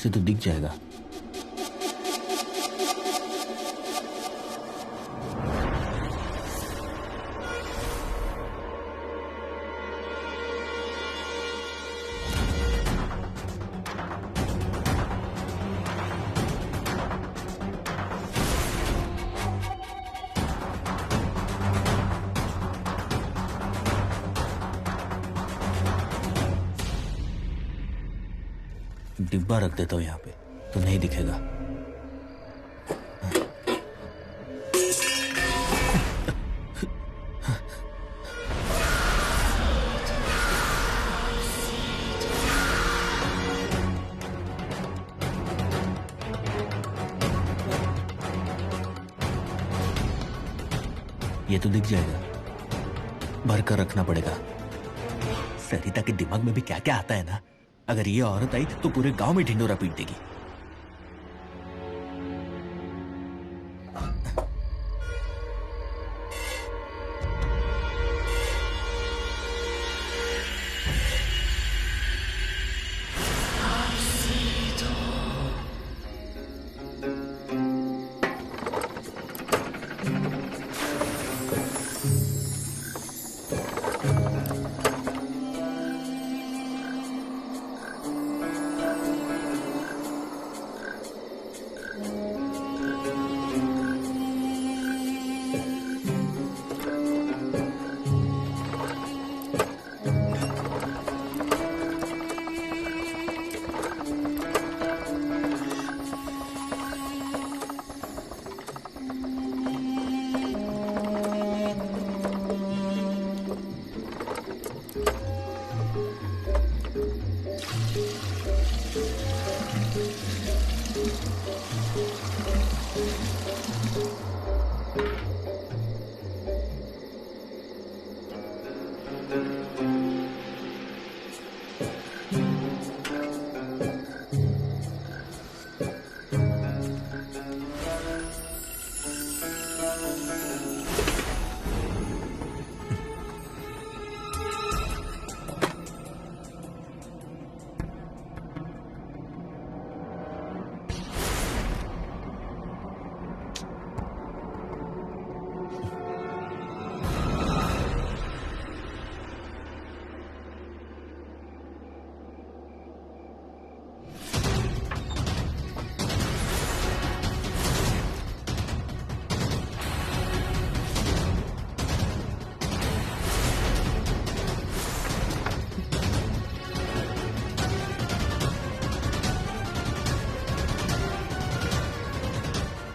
से तो दिख जाएगा। डिब्बा रख देता हूँ यहाँ पे तो नहीं दिखेगा। ये तो दिख जाएगा, भर कर रखना पड़ेगा। सरिता के दिमाग में भी क्या क्या आता है ना। अगर ये औरत आई तो पूरे गांव में ढिंडोरा पीट देगी।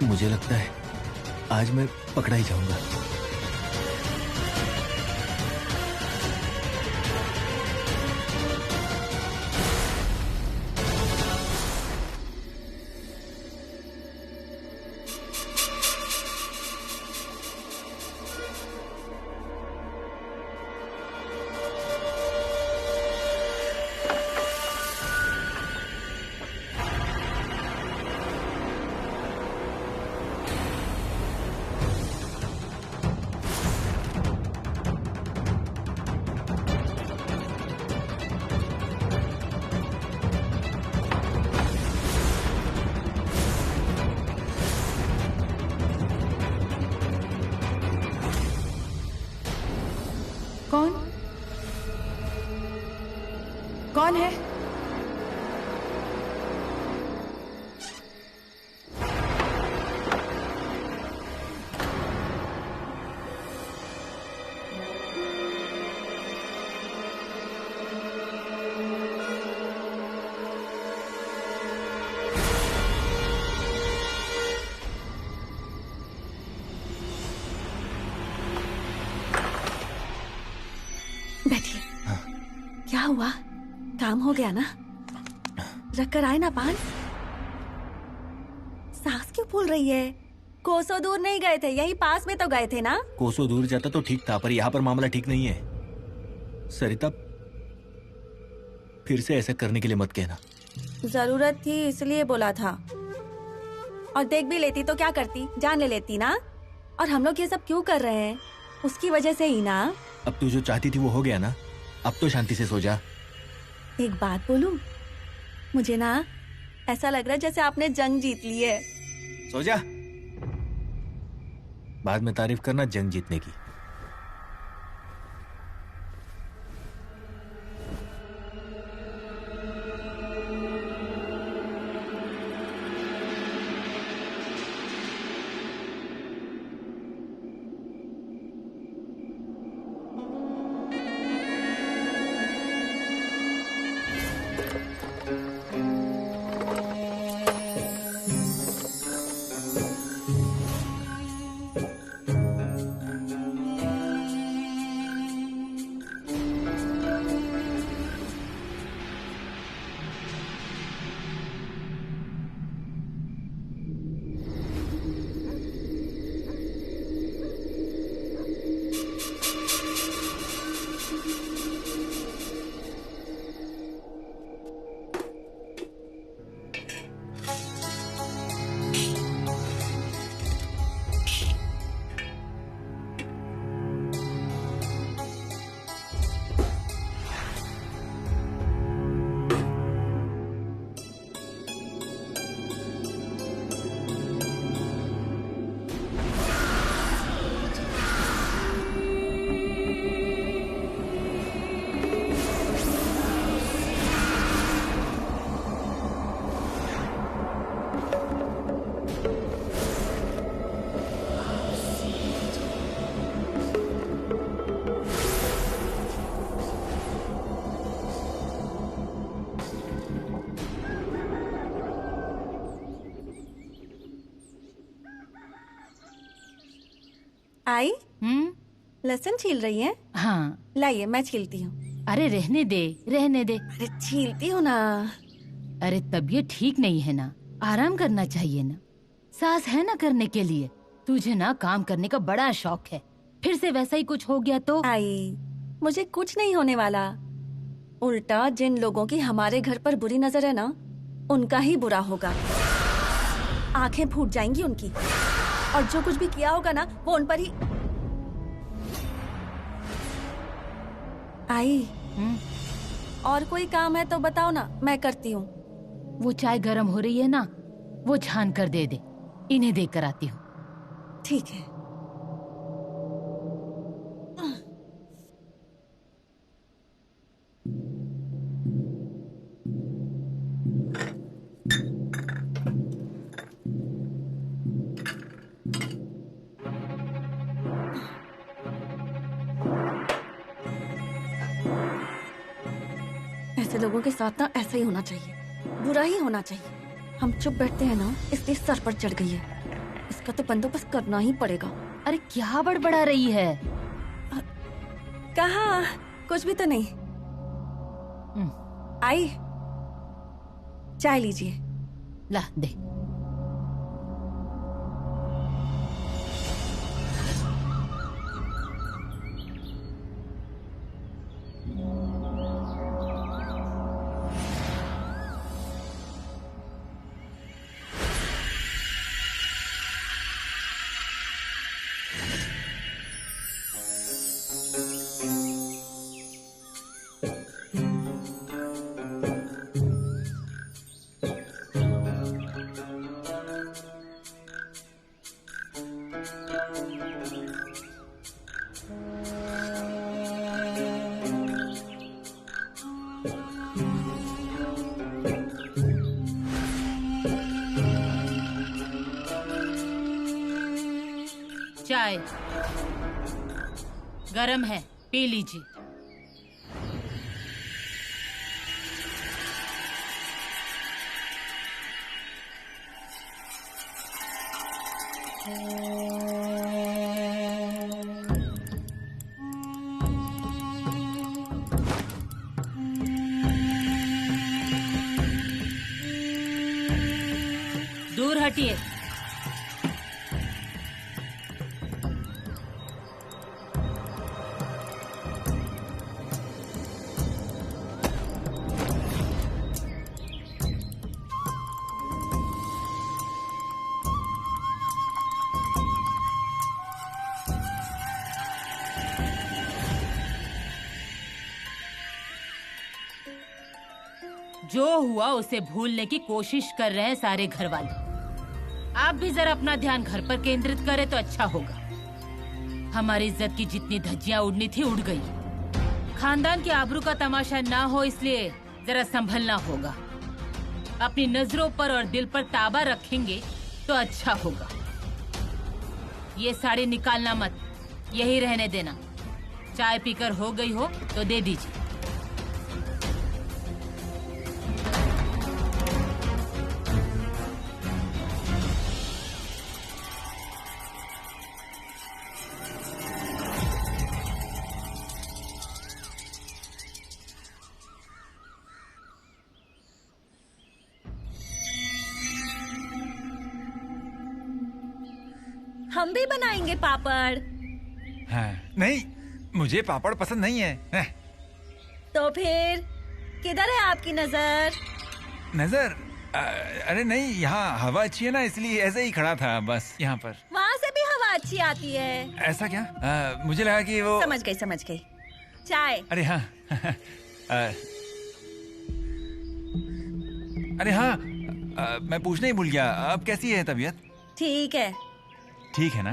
मुझे लगता है आज मैं पकड़ा ही जाऊंगा। कौन है? बैठिए। क्या हुआ? काम हो गया ना? रख कर आए ना पान। सांस क्यों फूल रही है? कोसों दूर नहीं गए थे, यही पास में तो गए थे ना? कोसों दूर जाता तो ठीक था, पर यहाँ पर मामला ठीक नहीं है। सरिता, फिर से ऐसा करने के लिए मत कहना। जरूरत थी इसलिए बोला था। और देख भी लेती तो क्या करती, जान ले लेती ना। और हम लोग ये सब क्यों कर रहे हैं? उसकी वजह से ही ना। अब तू जो चाहती थी वो हो गया ना, अब तो शांति से सो जा। एक बात बोलूं, मुझे ना ऐसा लग रहा है जैसे आपने जंग जीत ली है। सो जा, बाद में तारीफ करना जंग जीतने की। आई लहसुन छील रही है? हाँ। लाइए मैं छीलती हूँ। अरे रहने दे, रहने दे। अरे छीलती हूँ ना। अरे तबीयत ठीक नहीं है ना, आराम करना चाहिए ना। सास है ना करने के लिए। तुझे ना काम करने का बड़ा शौक है, फिर से वैसा ही कुछ हो गया तो? आई मुझे कुछ नहीं होने वाला, उल्टा जिन लोगों की हमारे घर पर बुरी नजर है ना, उनका ही बुरा होगा। आंखें फूट जाएंगी उनकी, और जो कुछ भी किया होगा ना वो उन पर ही। आई और कोई काम है तो बताओ ना, मैं करती हूँ। वो चाय गर्म हो रही है ना, वो छान कर दे दे, इन्हें देकर आती हूँ। ठीक है। ऐसे लोगों के साथ ना ऐसा ही होना चाहिए, बुरा ही होना चाहिए। हम चुप बैठते हैं ना इसलिए सर पर चढ़ गई है। इसका तो बंदोबस्त करना ही पड़ेगा। अरे क्या बड़बड़ा रही है? कहाँ, कुछ भी तो नहीं। आई चाय लीजिए। ला दे। चाय गरम है, पी लीजिए। दूर हटिए। जो हुआ उसे भूलने की कोशिश कर रहे हैं सारे घर वाले। आप भी जरा अपना ध्यान घर पर केंद्रित करें तो अच्छा होगा। हमारी इज्जत की जितनी धज्जियां उड़नी थी उड़ गई। खानदान के आबरू का तमाशा ना हो इसलिए जरा संभलना होगा। अपनी नजरों पर और दिल पर ताबा रखेंगे तो अच्छा होगा। ये साड़ी निकालना मत, यही रहने देना। चाय पीकर हो गई हो तो दे दीजिए। हम भी बनाएंगे पापड़। हाँ, नहीं, मुझे पापड़ पसंद नहीं है। तो फिर किधर है आपकी नजर? नजर? अरे नहीं, यहाँ हवा अच्छी है ना, इसलिए ऐसे ही खड़ा था बस यहाँ पर। वहाँ से भी हवा अच्छी आती है। ऐसा क्या? मुझे लगा कि वो। समझ गई। चाय। अरे हाँ। अरे हाँ, मैं पूछना ही भूल गया, अब कैसी है तबीयत? ठीक है। ठीक है ना?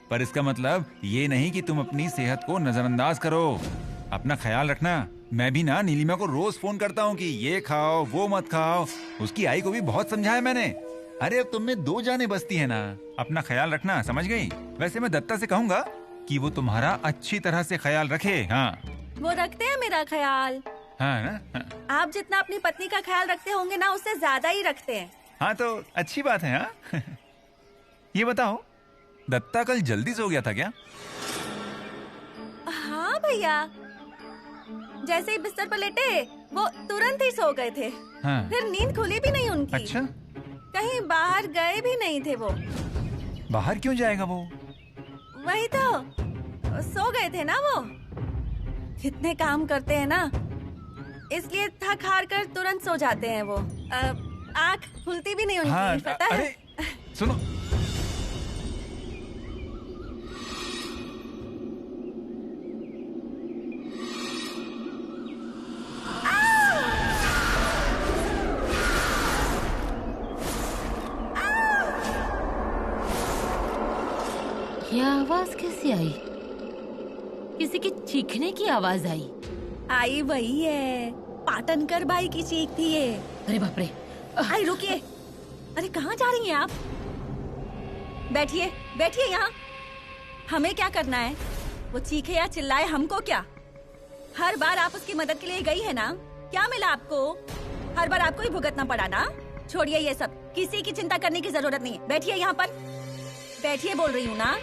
पर इसका मतलब ये नहीं कि तुम अपनी सेहत को नजरअंदाज करो। अपना ख्याल रखना। मैं भी ना नीलिमा को रोज फोन करता हूँ कि ये खाओ वो मत खाओ। उसकी आई को भी बहुत समझाया मैंने। अरे अब तुम में 2 जानें बसती है ना। अपना ख्याल रखना, समझ गई? वैसे मैं दत्ता से कहूँगा कि वो तुम्हारा अच्छी तरह से ख्याल रखे। हाँ, वो रखते हैं मेरा ख्याल। हाँ ना? हाँ। आप जितना अपनी पत्नी का ख्याल रखते होंगे ना, उससे ज्यादा ही रखते हैं। हाँ तो अच्छी बात है। हाँ। ये बताओ, दत्ता कल जल्दी सो गया था क्या? हाँ भैया, जैसे ही बिस्तर पर लेटे वो तुरंत ही सो गए थे। हाँ। फिर नींद खुली भी नहीं उनकी। अच्छा, कहीं बाहर गए भी नहीं थे वो। बाहर क्यों जाएगा वो? वही तो, सो गए थे ना वो। कितने काम करते हैं ना, इसलिए थक हार कर तुरंत सो जाते हैं वो। आँख खुलती भी नहीं उनकी। हाँ, पता है? अरे सुनो, ये आवाज कैसी आई? किसी की चीखने की आवाज आई। आई वही है, पाटनकर बाई की चीख थी ये। अरे बाप रे! अरे रुकिए, अरे कहाँ जा रही हैं आप? बैठिए बैठिए यहाँ। हमें क्या करना है? वो चीखे या चिल्लाए हमको क्या? हर बार आप उसकी मदद के लिए गई है ना, क्या मिला आपको? हर बार आपको ही भुगतना पड़ा ना। छोड़िए ये सब, किसी की चिंता करने की जरूरत नहीं है। बैठिए यहाँ पर, बैठिए बोल रही हूँ ना।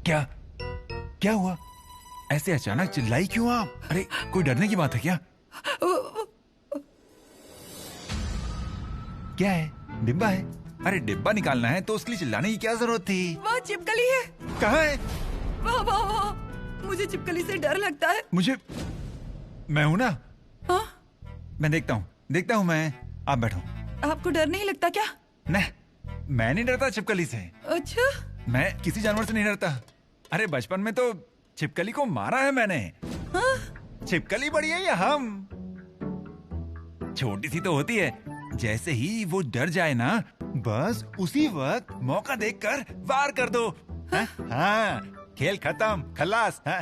क्या क्या हुआ? ऐसे अचानक चिल्लाई क्यों आप? अरे कोई डरने की बात है क्या? क्या है? डिब्बा है? अरे डिब्बा निकालना है तो उसके लिए चिल्लाने की क्या जरूरत थी? वहाँ छिपकली है। कहाँ है? वाह, मुझे छिपकली से डर लगता है। मुझे, मैं हूं ना। हाँ? मैं देखता हूँ मैं। आप बैठो। आपको डर नहीं लगता क्या? नहीं, मैं नहीं डरता छिपकली से। अच्छा, मैं किसी जानवर से नहीं डरता। अरे बचपन में तो छिपकली को मारा है मैंने। हाँ? छिपकली बड़ी है या हम? छोटी सी तो होती है। जैसे ही वो डर जाए ना, बस उसी वक्त मौका देखकर वार कर दो। हाँ? हाँ, खेल खत्म, खलास। हाँ,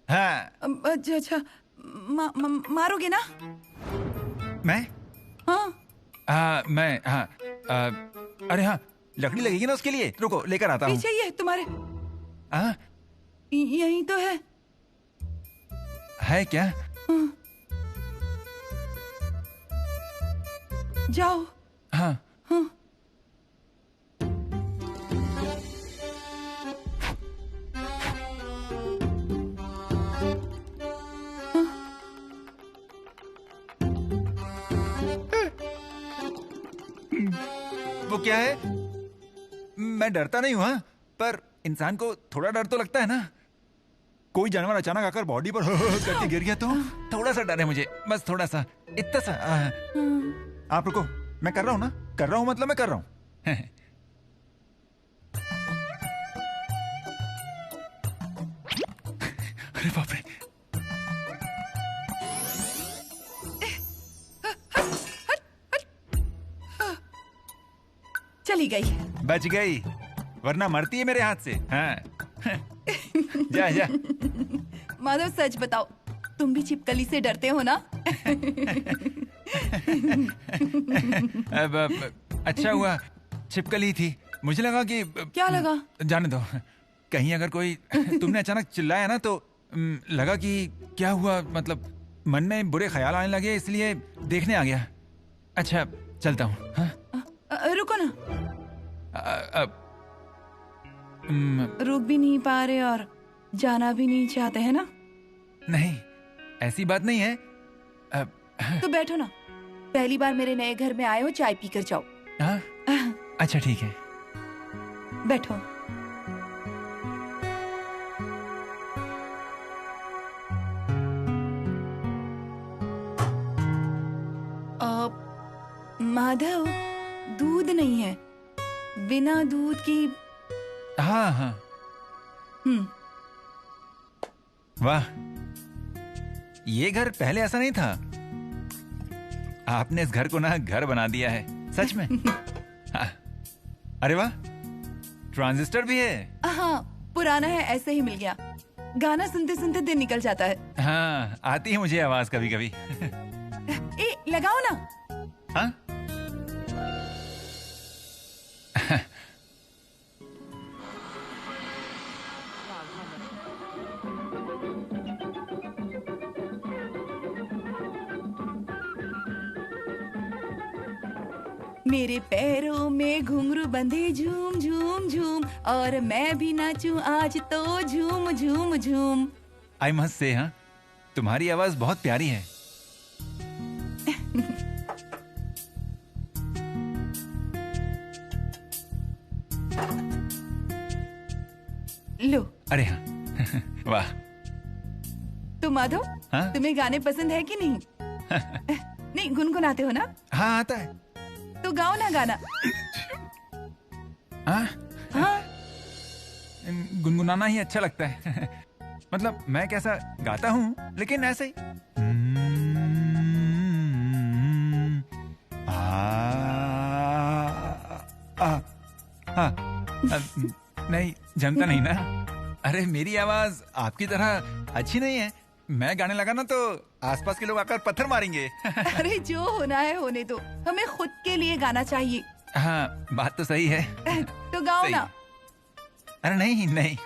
हाँ। अच्छा, मारोगे ना? मैं? हाँ। मैं, हाँ। अरे हाँ, लकड़ी लगेगी ना उसके लिए। रुको, लेकर आता हूँ। पीछे ही है तुम्हारे। हाँ? यही तो है। है क्या? जाओ। हाँ। वो क्या है? मैं डरता नहीं हूं, हाँ, पर इंसान को थोड़ा डर तो लगता है ना। कोई जानवर अचानक आकर बॉडी पर करके गिर गया तो थोड़ा सा डर है मुझे, बस थोड़ा सा, इतना सा। आप रुको, मैं कर रहा हूं ना, कर रहा हूं मतलब मैं कर रहा हूं। अरे बाप रे। चली गई। बच गई, वरना मरती है मेरे हाथ से। हाँ। जा जा। माधव सच बताओ, तुम भी छिपकली से डरते हो ना? अब अच्छा हुआ छिपकली थी, मुझे लगा कि क्या लगा? जाने दो, कहीं अगर कोई तुमने अचानक चिल्लाया ना तो लगा कि क्या हुआ, मतलब मन में बुरे ख्याल आने लगे, इसलिए देखने आ गया। अच्छा चलता हूँ। हाँ? रुको ना। अम, रुक भी नहीं पा रहे और जाना भी नहीं चाहते है ना? नहीं, ऐसी बात नहीं है। तो बैठो ना, पहली बार मेरे नए घर में आए हो, चाय पी कर जाओ। हाँ? अच्छा ठीक है। बैठो। माधव, दूध नहीं है, बिना दूध की। हाँ हाँ। वाह, ये घर पहले ऐसा नहीं था। आपने इस घर को ना घर बना दिया है, सच में। हाँ। अरे वाह, ट्रांजिस्टर भी है। हाँ, पुराना है, ऐसे ही मिल गया। गाना सुनते सुनते दिन निकल जाता है। हाँ, आती है मुझे आवाज कभी कभी। ए, लगाओ ना। हाँ? मेरे पैरों में घुंघरू बंधे झूम झूम झूम, और मैं भी नाचूं आज तो झूम झूम झूम। आई मस्ट से, हाँ, तुम्हारी आवाज बहुत प्यारी है। लो। अरे हाँ। वाह। तो माधव, हाँ? तुम्हें गाने पसंद है कि नहीं? नहीं, गुनगुनाते हो ना? हाँ आता है। तो गाओ ना गाना। हाँ? हाँ? गुनगुनाना ही अच्छा लगता है। मतलब मैं कैसा गाता हूँ, लेकिन ऐसे ही। नहीं, जमता नहीं ना। अरे मेरी आवाज आपकी तरह अच्छी नहीं है। मैं गाने लगा ना तो आसपास के लोग आकर पत्थर मारेंगे। अरे जो होना है होने दो, हमें खुद के लिए गाना चाहिए। हाँ, बात तो सही है। तो गाओ सही। ना। अरे नहीं नहीं।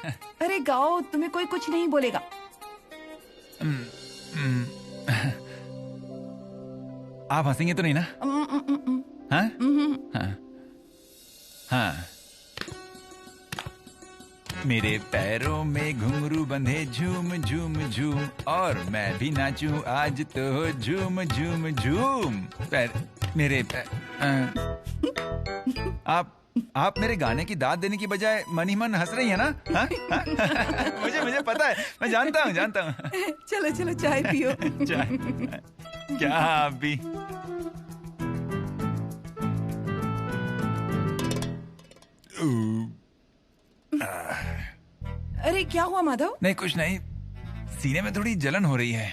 अरे गाओ, तुम्हें कोई कुछ नहीं बोलेगा। आप हंसेंगे तो नहीं ना? हाँ? हाँ। हाँ। मेरे पैरों में घुंघरू बंधे झूम झूम झूम, और मैं भी नाचूं आज तो झूम झूम झूम। मेरे आप मेरे गाने की दाद देने की बजाय मन ही मन हंस रही है ना? हाँ? मुझे पता है, मैं जानता हूँ। चलो चलो चाय पियो। चाय? क्या आप भी? अरे क्या हुआ माधव? नहीं कुछ नहीं, सीने में थोड़ी जलन हो रही है।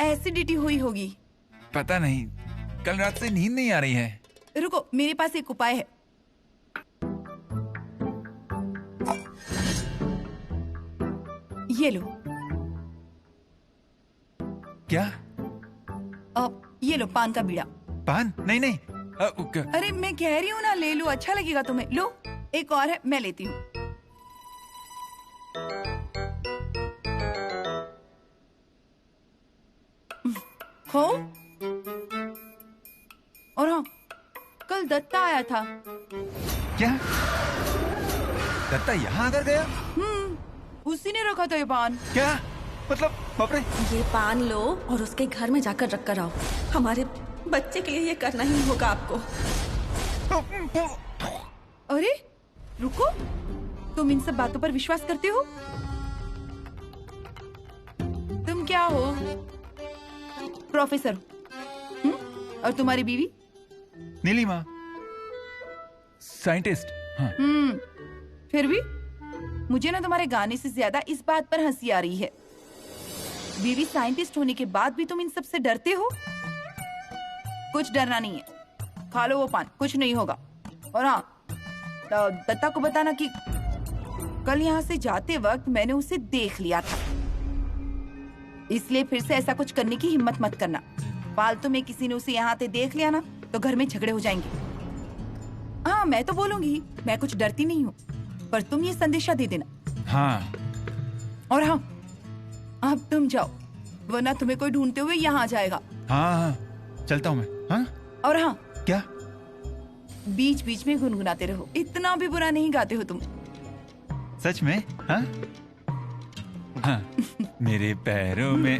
एसिडिटी हुई होगी। पता नहीं, कल रात से नींद नहीं आ रही है। रुको, मेरे पास एक उपाय है। ये लो। क्या? ये लो, पान का बीड़ा। पान? नहीं। अरे मैं कह रही हूँ ना, ले लो, अच्छा लगेगा तुम्हें। लो, एक और है, मैं लेती हूँ। हो? और हाँ, कल दत्ता आया था। क्या? दत्ता यहाँ आकर गया? उसी ने रखा था ये पान। क्या मतलब? बाप रे! ये पान लो और उसके घर में जाकर रख कर आओ। हमारे बच्चे के लिए ये करना ही होगा आपको। अरे रुको, तुम इन सब बातों पर विश्वास करते हो? तुम क्या हो? प्रोफेसर? और तुम्हारी बीवी? नीलिमा, साइंटिस्ट। हाँ। फिर भी मुझे ना तुम्हारे गाने से ज्यादा इस बात पर हंसी आ रही है। बीवी साइंटिस्ट होने के बाद भी तुम इन सब से डरते हो? कुछ डरना नहीं है, खा लो वो पान, कुछ नहीं होगा। और हाँ, दत्ता को बताना कि कल यहाँ से जाते वक्त मैंने उसे देख लिया था, इसलिए फिर से ऐसा कुछ करने की हिम्मत मत करना। फालतू में किसी ने उसे यहाँ से देख लिया ना तो घर में झगड़े हो जाएंगे। हाँ, मैं तो बोलूंगी, मैं कुछ डरती नहीं हूँ, पर तुम ये संदेशा दे देना। हाँ। और हाँ, अब तुम जाओ, वरना तुम्हें कोई ढूंढते हुए यहाँ आ जाएगा। हाँ हाँ, चलता हूँ मैं। हाँ? और हाँ, क्या? बीच बीच में गुनगुनाते रहो, इतना भी बुरा नहीं गाते हो तुम। सच में? हाँ? हाँ। मेरे पैरों में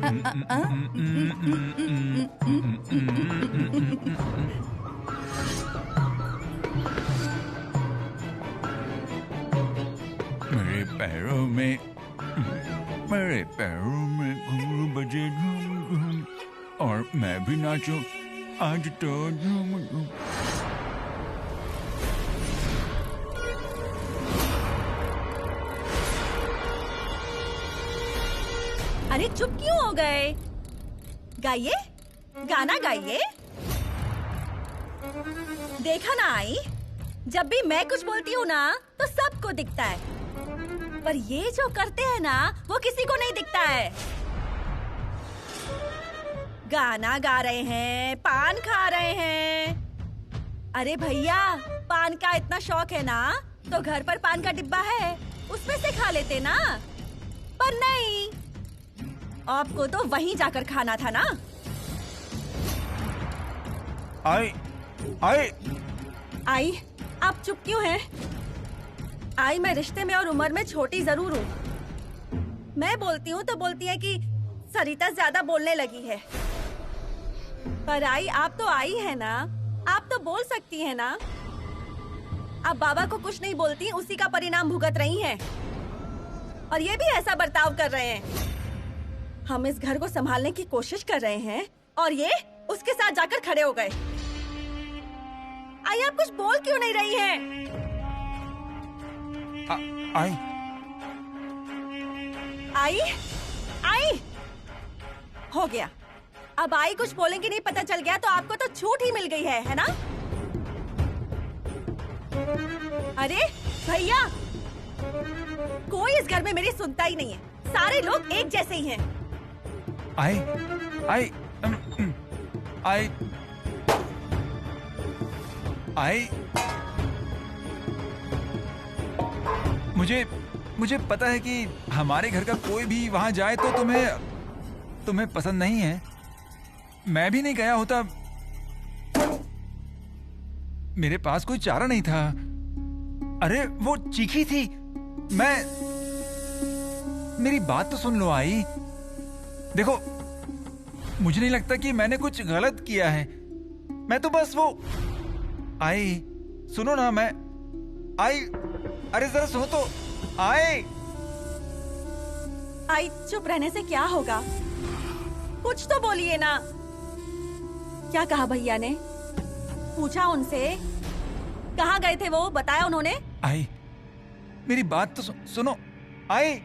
मेरे पैरों में घुंघरू बजे घूम घूम, और मैं भी नाचूं आज तो झूम झूम। अरे चुप क्यों हो गए? गाइए, गाना गाइए। देखा ना आई, जब भी मैं कुछ बोलती हूँ ना तो सबको दिखता है, पर ये जो करते हैं ना वो किसी को नहीं दिखता है। गाना गा रहे हैं, पान खा रहे हैं। अरे भैया, पान का इतना शौक है ना तो घर पर पान का डिब्बा है, उसमें से खा लेते ना। पर नहीं, आपको तो वहीं जाकर खाना था ना। आई, आप चुप क्यों हैं? आई, मैं रिश्ते में और उम्र में छोटी जरूर हूँ। मैं बोलती हूँ तो बोलती है कि सरिता ज्यादा बोलने लगी है, पर आई, आप तो आई है ना, आप तो बोल सकती है ना। आप बाबा को कुछ नहीं बोलती, उसी का परिणाम भुगत रही हैं, और ये भी ऐसा बर्ताव कर रहे हैं। हम इस घर को संभालने की कोशिश कर रहे हैं और ये उसके साथ जाकर खड़े हो गए। आई, आप कुछ बोल क्यों नहीं रही हैं? आई हो गया। अब आई कुछ बोलेंगे नहीं, पता चल गया तो आपको तो छूट ही मिल गई है ना? अरे भैया, कोई इस घर में मेरी सुनता ही नहीं है, सारे लोग एक जैसे ही हैं। मुझे पता है कि हमारे घर का कोई भी वहां जाए तो तुम्हें पसंद नहीं है। मैं भी नहीं गया होता, मेरे पास कोई चारा नहीं था। अरे वो चीखी थी, मेरी बात तो सुन लो आई। देखो, मुझे नहीं लगता कि मैंने कुछ गलत किया है, मैं तो बस वो आई, सुनो ना, मैं आई, अरे जरा सुनो तो। आई, चुप रहने से क्या होगा? कुछ तो बोलिए ना। क्या कहा भैया ने? पूछा उनसे, कहाँ गए थे वो, बताया उन्होंने? आई, मेरी बात तो सुनो। आई,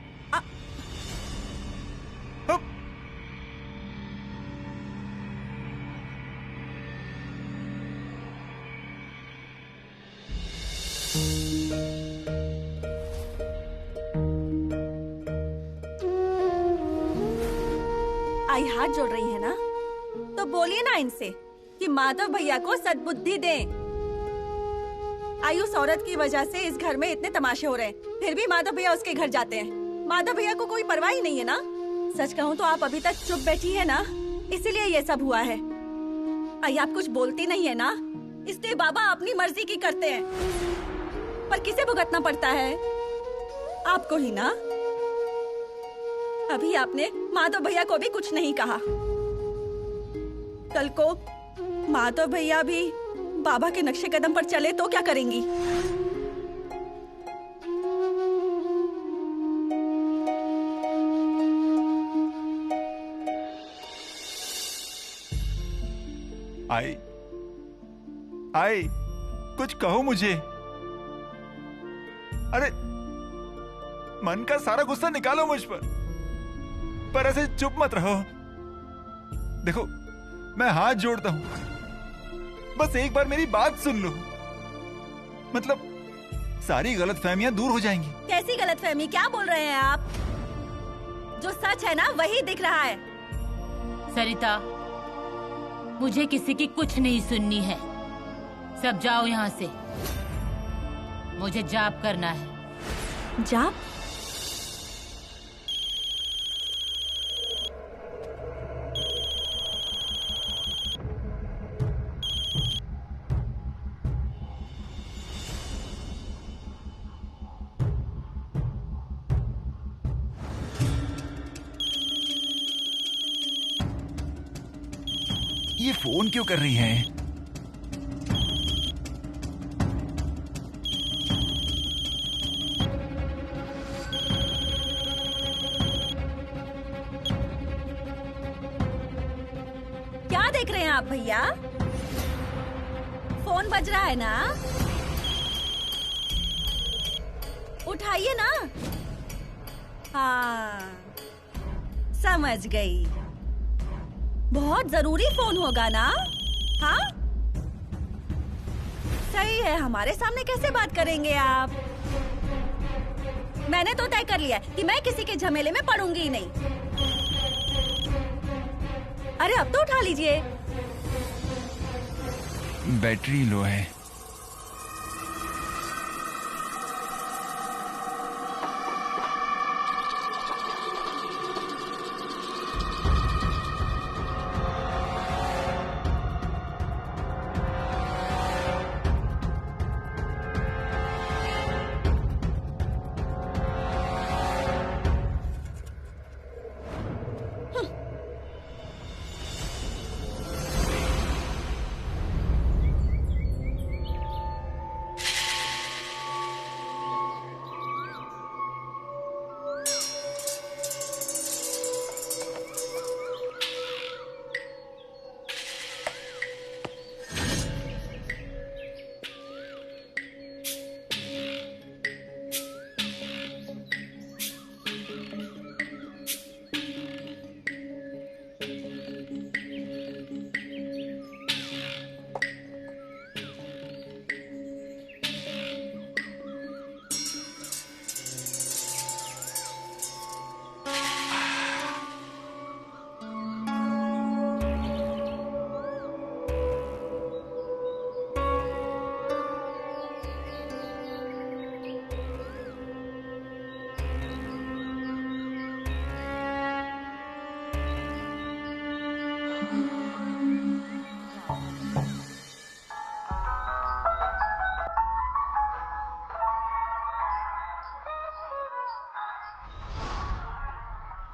आई हाथ जोड़ रही है ना, तो बोलिए ना इनसे कि माधव भैया को सद्बुद्धि दें। आई, उस औरत की वजह से इस घर में इतने तमाशे हो रहे हैं, फिर भी माधव भैया उसके घर जाते हैं। माधव भैया को कोई परवाह ही नहीं है ना। सच कहूँ तो आप अभी तक चुप बैठी है ना, इसीलिए ये सब हुआ है। आई आप कुछ बोलती नहीं है ना, इसलिए बाबा अपनी मर्जी की करते हैं। पर किसे भुगतना पड़ता है? आपको ही ना। अभी आपने माधव भैया को भी कुछ नहीं कहा। कल को माधव भैया भी बाबा के नक्शे कदम पर चले तो क्या करेंगी? आई कुछ कहो मुझे। अरे मन का सारा गुस्सा निकालो मुझ पर ऐसे चुप मत रहो। देखो मैं हाथ जोड़ता हूं, बस एक बार मेरी बात सुन लो। मतलब सारी गलतफहमियां दूर हो जाएंगी। कैसी गलतफहमी? क्या बोल रहे हैं आप? जो सच है ना वही दिख रहा है। सरिता, मुझे किसी की कुछ नहीं सुननी है। सब जाओ यहाँ से, मुझे जाप करना है। जाप? ये फोन क्यों कर रही है? क्या देख रहे हैं आप भैया? फोन बज रहा है ना, उठाइए ना। हाँ समझ गई, बहुत जरूरी फोन होगा ना। हाँ सही है, हमारे सामने कैसे बात करेंगे आप? मैंने तो तय कर लिया कि मैं किसी के झमेले में पड़ूंगी ही नहीं। अरे अब तो उठा लीजिए। बैटरी लो है।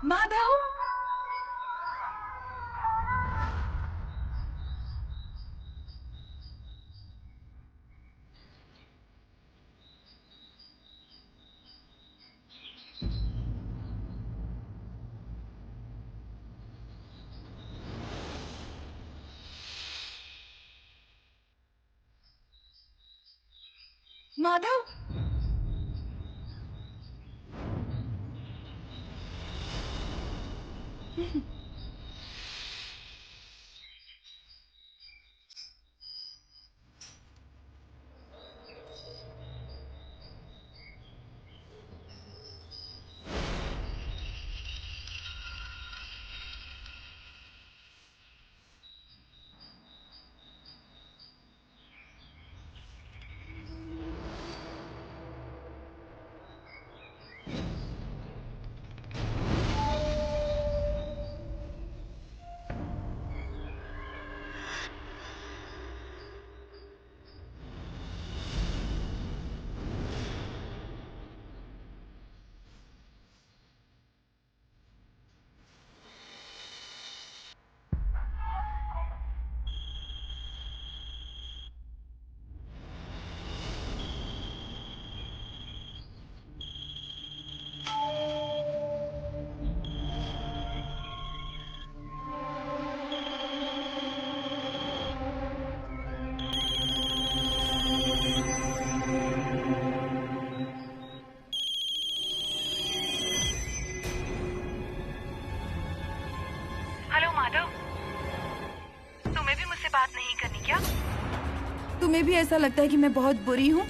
माधव, माधव, बात नहीं करनी क्या? तुम्हें भी ऐसा लगता है कि मैं बहुत बुरी हूँ?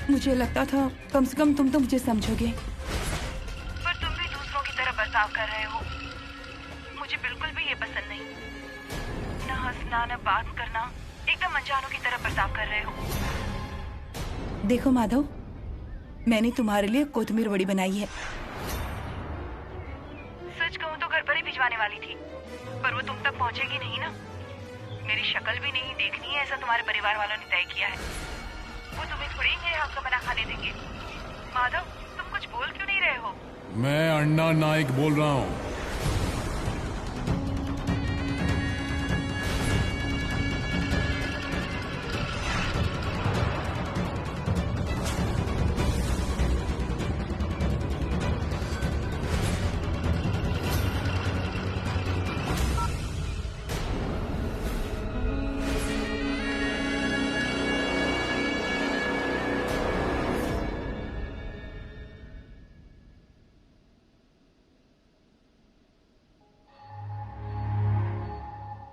मुझे लगता था कम से कम तुम तो मुझे समझोगे, पर तुम भी दूसरों की तरह बर्ताव कर रहे हो। मुझे बिल्कुल भी ये पसंद नहीं। ना हंसना, ना बात करना, एकदम अनजानों की तरह बर्ताव कर रहे हो। देखो माधव, मैंने तुम्हारे लिए कोतमीर वड़ी बनाई है। सच कहूँ तो घर पर ही भिजवाने वाली थी, पर वो तुम तक पहुँचेगी नहीं ना। मेरी शक्ल भी नहीं देखनी है, ऐसा तुम्हारे परिवार वालों ने तय किया है। वो तुम्हें थोड़ी मेरे हाथ का बना खाने देंगे। माधव, तुम कुछ बोल क्यों नहीं रहे हो? मैं अन्ना नाइक बोल रहा हूँ।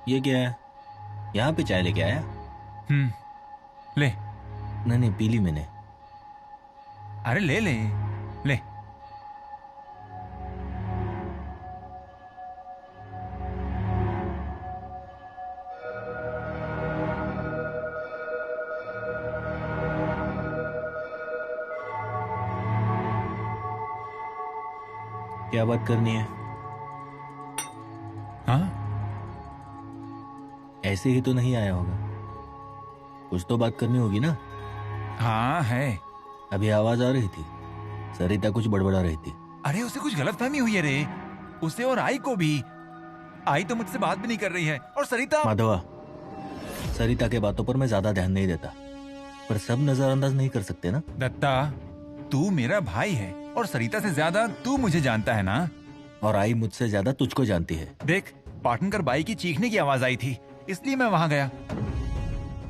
ये क्या है? यहाँ पे चाय लेके आया? ले। नहीं पी ली मैंने। अरे ले ले ले। क्या बात करनी है? हाँ, ऐसे ही तो नहीं आया होगा, कुछ तो बात करनी होगी ना। हाँ है। अभी आवाज आ रही थी, सरिता कुछ बड़बड़ा रही थी। अरे उसे कुछ गलतफहमी हुई है रे, उसे और आई को भी। आई तो मुझसे बात भी नहीं कर रही है, और सरिता। माधवा, सरिता के बातों पर मैं ज्यादा ध्यान नहीं देता, पर सब नजरअंदाज नहीं कर सकते ना। दत्ता, तू मेरा भाई है और सरिता से ज्यादा तू मुझे जानता है ना। और आई मुझसे ज्यादा तुझको जानती है। देख, पाटनकर बाई की चीखने की आवाज आई थी, इसलिए मैं वहां गया।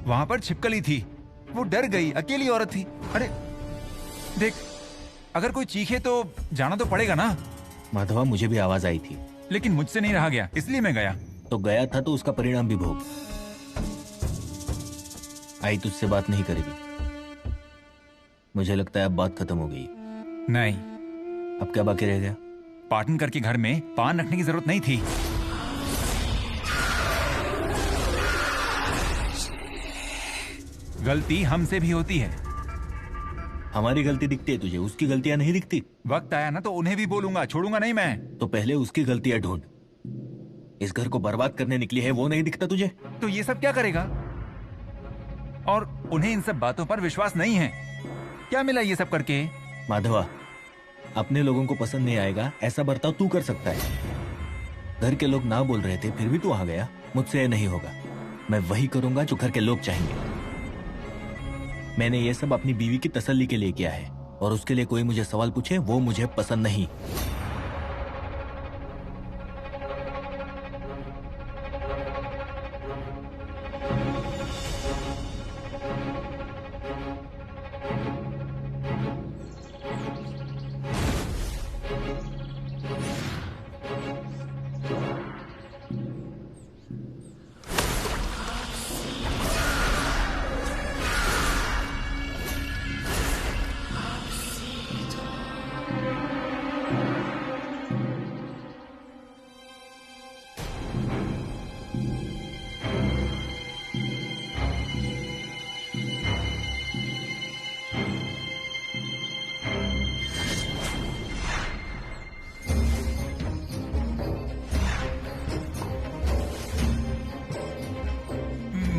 वहां पर छिपकली थी, वो डर गई, अकेली औरत थी। अरे देख, अगर कोई चीखे तो जाना तो पड़ेगा ना। माधवा, मुझे भी आवाज आई थी, लेकिन मुझसे नहीं रहा गया, इसलिए मैं गया। तो गया था तो उसका परिणाम भी भोग। आई तुझसे बात नहीं करेगी। मुझे लगता है अब बात खत्म हो गई। नहीं, अब क्या बाकी रह गया? पाटनकर के घर में पान रखने की जरूरत नहीं थी। गलती हमसे भी होती है। हमारी गलती दिखती है तुझे, उसकी गलतियां नहीं दिखती। वक्त आया ना तो उन्हें भी बोलूंगा, छोड़ूंगा नहीं मैं। तो पहले उसकी गलतियां ढूंढ। इस घर को बर्बाद करने निकली है, वो नहीं दिखता तुझे? तो ये सब क्या करेगा? और उन्हें इन सब बातों पर विश्वास नहीं है। क्या मिला ये सब करके? माधवा, अपने लोगों को पसंद नहीं आएगा ऐसा बर्ताव तू कर सकता है। घर के लोग ना बोल रहे थे, फिर भी तू आ गया। मुझसे ये नहीं होगा, मैं वही करूंगा जो घर के लोग चाहेंगे। मैंने ये सब अपनी बीवी की तसल्ली के लिए किया है, और उसके लिए कोई मुझे सवाल पूछे वो मुझे पसंद नहीं।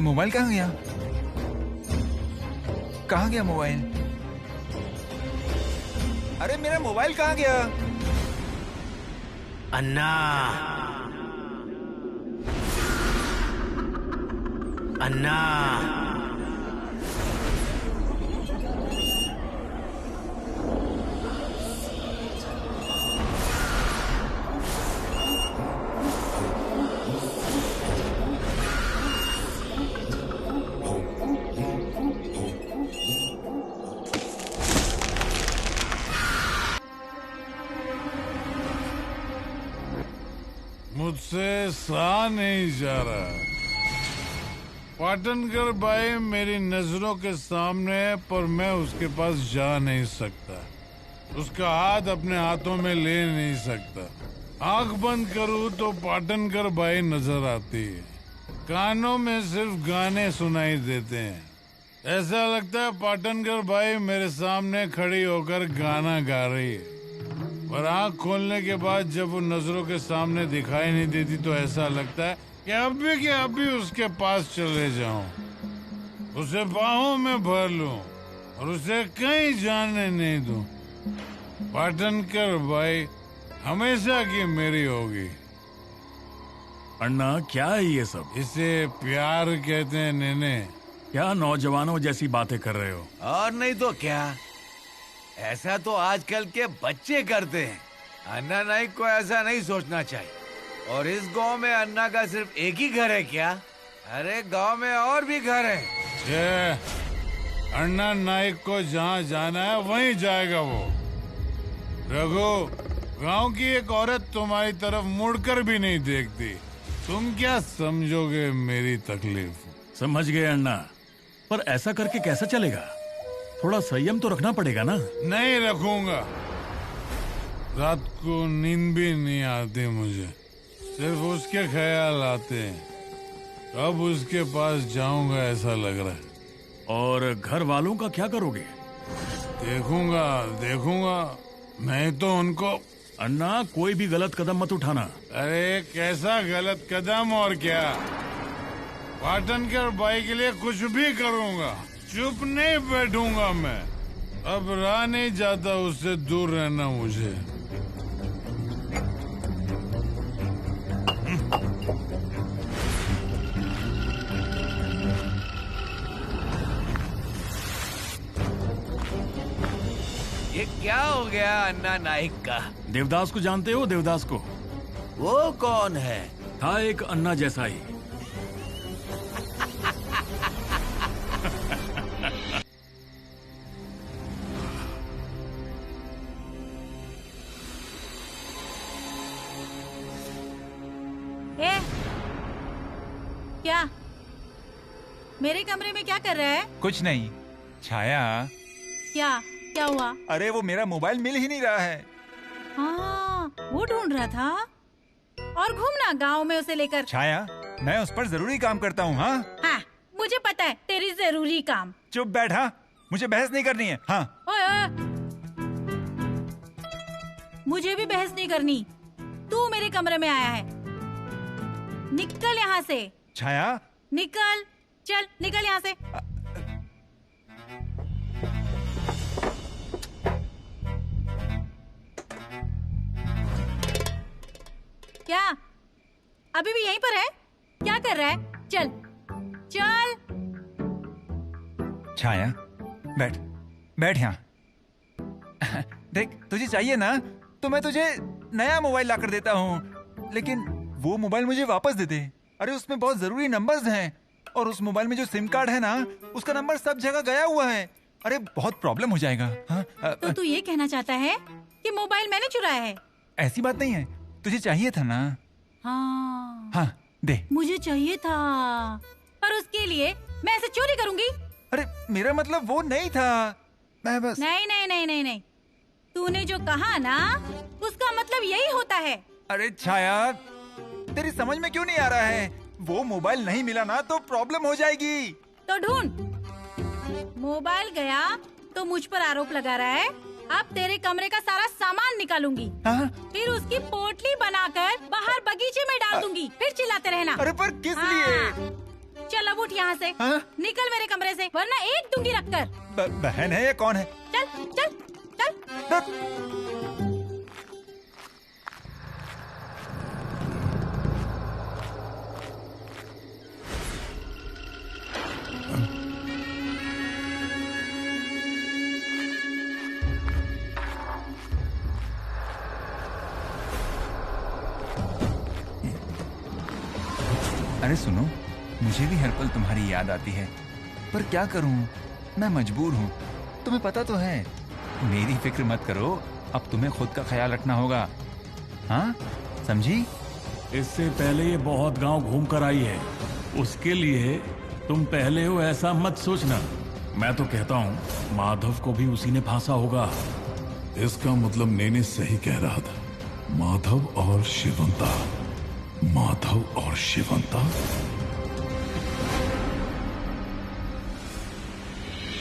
मोबाइल कहाँ गया? कहाँ गया मोबाइल? अरे मेरा मोबाइल कहाँ गया? अन्ना, अन्ना, मुझसे सहा नहीं जा रहा। पाटनकर भाई मेरी नजरों के सामने है, पर मैं उसके पास जा नहीं सकता। उसका हाथ अपने हाथों में ले नहीं सकता। आंख बंद करूं तो पाटनकर भाई नजर आती है। कानों में सिर्फ गाने सुनाई देते हैं। ऐसा लगता है पाटनकर भाई मेरे सामने खड़ी होकर गाना गा रही है। पर आंख खोलने के बाद जब वो नजरों के सामने दिखाई नहीं देती तो ऐसा लगता है कि अभी उसके पास चले जाऊं, उसे बाहों में भर लूं और उसे कहीं जाने नहीं दूं। पाटनकर भाई हमेशा की मेरी होगी। अन्ना क्या है ये सब? इसे प्यार कहते हैं नेने। क्या नौजवानों जैसी बातें कर रहे हो? और नहीं तो क्या, ऐसा तो आजकल के बच्चे करते हैं। अन्ना नाइक को ऐसा नहीं सोचना चाहिए। और इस गांव में अन्ना का सिर्फ एक ही घर है क्या? अरे गांव में और भी घर हैं। अन्ना नाइक को जहाँ जाना है वहीं जाएगा वो। रघु, गांव की एक औरत तुम्हारी तरफ मुड़कर भी नहीं देखती। तुम क्या समझोगे मेरी तकलीफ? समझ गए अन्ना, पर ऐसा करके कैसे चलेगा? थोड़ा संयम तो रखना पड़ेगा ना। नहीं रखूंगा। रात को नींद भी नहीं आती मुझे, सिर्फ उसके ख्याल आते हैं। अब उसके पास जाऊंगा ऐसा लग रहा है। और घर वालों का क्या करोगे? देखूंगा मैं तो उनको। अन्ना, कोई भी गलत कदम मत उठाना। अरे कैसा गलत कदम और क्या? पाटनकर भाई के लिए कुछ भी करूंगा। चुप नहीं बैठूंगा मैं। अब रहा नहीं जाता उससे दूर रहना मुझे। ये क्या हो गया अन्ना नाइक का? देवदास को जानते हो? देवदास को? वो कौन है? था एक अन्ना जैसा ही। ए, क्या मेरे कमरे में क्या कर रहा है? कुछ नहीं। छाया, क्या हुआ? अरे वो मेरा मोबाइल मिल ही नहीं रहा है। हाँ, वो ढूंढ रहा था। और घूमना गांव में उसे लेकर। छाया, मैं उस पर जरूरी काम करता हूँ। हाँ हाँ, मुझे पता है तेरी जरूरी काम। चुप बैठ। हाँ, मुझे बहस नहीं करनी है। हाँ ओए, मुझे भी बहस नहीं करनी। तू मेरे कमरे में आया है, निकल यहाँ से। छाया, निकल, चल निकल यहाँ से। क्या अभी भी यहीं पर है? क्या कर रहा है? चल चल। छाया, बैठ बैठ यहाँ। देख, तुझे चाहिए ना तो मैं तुझे नया मोबाइल लाकर देता हूँ, लेकिन वो मोबाइल मुझे वापस दे दे। अरे उसमें बहुत जरूरी नंबर्स हैं और उस मोबाइल में जो सिम कार्ड है ना, उसका नंबर सब जगह गया हुआ है। अरे बहुत प्रॉब्लम हो जाएगा। हाँ, तो तू ये कहना चाहता है कि मोबाइल मैंने चुराया है? ऐसी बात नहीं है, तुझे चाहिए था ना। हाँ हाँ, दे। मुझे चाहिए था, पर उसके लिए मैं ऐसे चोरी करूंगी? अरे मेरा मतलब वो नहीं था, मैं बस। नहीं नहीं नहीं नहीं नहीं, तूने जो कहा ना उसका मतलब यही होता है। अरे छाया, तेरी समझ में क्यों नहीं आ रहा है? वो मोबाइल नहीं मिला ना तो प्रॉब्लम हो जाएगी। तो ढूंढ। मोबाइल गया तो मुझ पर आरोप लगा रहा है। अब तेरे कमरे का सारा सामान निकालूंगी। हाँ? फिर उसकी पोटली बनाकर बाहर बगीचे में डाल दूंगी। फिर चिल्लाते रहना। अरे पर किस हाँ। लिए? चल अब उठ यहाँ से। हाँ? निकल मेरे कमरे से, वरना एक दूंगी रखकर। बहन है या कौन है? चल चल चल। अरे सुनो, मुझे भी हर पल तुम्हारी याद आती है, पर क्या करूं, मैं मजबूर हूं। तुम्हें पता तो है। मेरी फिक्र मत करो, अब तुम्हें खुद का ख्याल रखना होगा। हाँ, समझी? इससे पहले ये बहुत गांव घूम कर आई है, उसके लिए तुम पहले हो ऐसा मत सोचना। मैं तो कहता हूँ माधव को भी उसी ने फांसा होगा। इसका मतलब नेने सही कह रहा था। माधव और शिवंता, माधव और शिवंता।